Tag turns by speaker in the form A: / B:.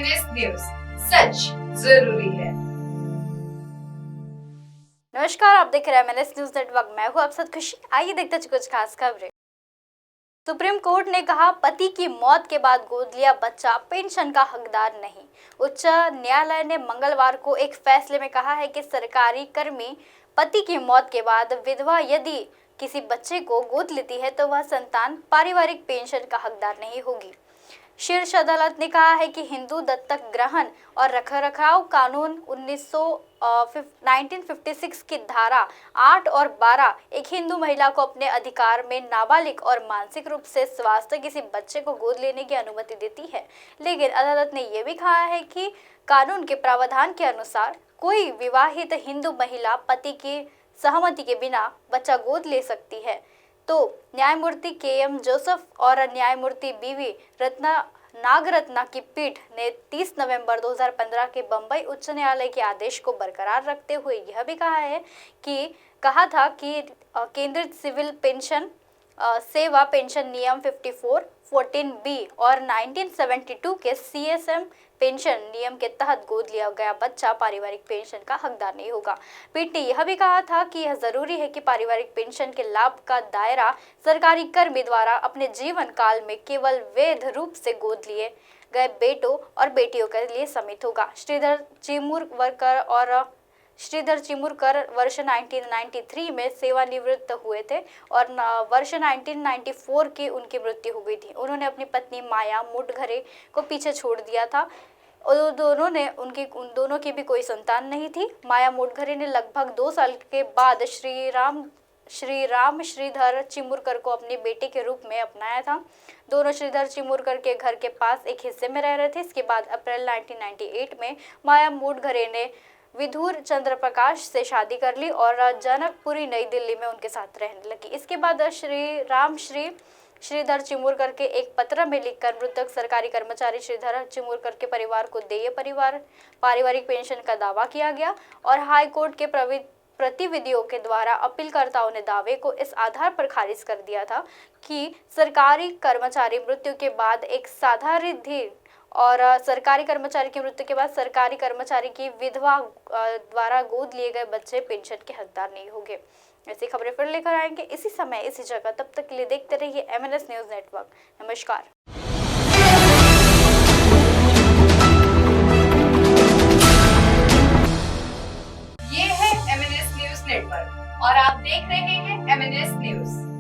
A: MNS news, सच जरूरी है।
B: नमस्कार, आप देख रहे हैं एमएनएस न्यूज नेटवर्क। मैं हूं आप साथ खुशी। आइए देखते हैं कुछ खास खबरें। सुप्रीम कोर्ट ने कहा, पति की मौत के बाद गोद लिया बच्चा पेंशन का हकदार नहीं। उच्च न्यायालय ने मंगलवार को एक फैसले में कहा है कि सरकारी कर्मी पति की मौत के बाद विधवा यदि किसी बच्चे को गोद लेती है तो वह संतान पारिवारिक पेंशन का हकदार नहीं होगी। शीर्ष अदालत ने कहा है कि हिंदू दत्तक ग्रहण और रखरखाव कानून 1956 की धारा 8 और 12 एक हिंदू महिला को अपने अधिकार में नाबालिग और मानसिक रूप से स्वास्थ्य किसी बच्चे को गोद लेने की अनुमति देती है। लेकिन अदालत ने यह भी कहा है कि कानून के प्रावधान के अनुसार कोई विवाहित हिंदू महिला पति की सहमति के बिना बच्चा गोद ले सकती है। तो न्यायमूर्ति के.एम. जोसेफ और न्यायमूर्ति बी.वी. नागरत्ना की पीठ ने 30 नवंबर 2015 के बंबई उच्च न्यायालय के आदेश को बरकरार रखते हुए यह भी कहा था कि केंद्रीय सिविल पेंशन सेवा पेंशन नियम 54(14)B और 1972 के CSM पेंशन नियम के तहत गोद लिया गया बच्चा पारिवारिक पेंशन का हकदार नहीं होगा। पीठ ने यह भी कहा था कि यह जरूरी है कि पारिवारिक पेंशन के लाभ का दायरा सरकारी कर्मी द्वारा अपने जीवन काल में केवल वैध रूप से गोद लिए गए बेटों और बेटियों के लिए सीमित होगा। श्रीधर चिमुरकर वर्ष 1993 में सेवानिवृत्त हुए थे और वर्ष 1994 की उनकी मृत्यु हो गई थी। उन्होंने अपनी पत्नी माया मुडघरे को पीछे छोड़ दिया था। उन दोनों की भी कोई संतान नहीं थी। माया मुडघरे ने लगभग 2 साल के बाद श्रीधर चिमुरकर को अपने बेटे के रूप में अपनाया था। दोनों श्रीधर चिमुरकर के घर के पास एक हिस्से में रह रहे थे। इसके बाद अप्रैल 1998 में माया मुडघरे ने विधुर चंद्र प्रकाश से शादी कर ली और जनकपुरी नई दिल्ली में उनके साथ रहने लगी। इसके बाद श्रीधर चिमुरकर के एक पत्र में लिखकर मृतक सरकारी कर्मचारी श्रीधर चिमुरकर के परिवार को देय पारिवारिक पेंशन का दावा किया गया और हाई कोर्ट के प्रतिविधियों के द्वारा अपीलकर्ताओं ने दावे को इस आधार पर खारिज कर दिया था कि सरकारी कर्मचारी मृत्यु के बाद एक साधारण और सरकारी कर्मचारी की मृत्यु के बाद सरकारी कर्मचारी की विधवा द्वारा गोद लिए गए बच्चे पेंशन के हकदार नहीं होंगे। ऐसी खबरें फिर लेकर आएंगे इसी समय इसी जगह। तब तक के लिए देखते रहिए एमएनएस न्यूज नेटवर्क। नमस्कार।
A: ये है एमएनएस न्यूज नेटवर्क और आप देख रहे हैं एमएनएस न्यूज।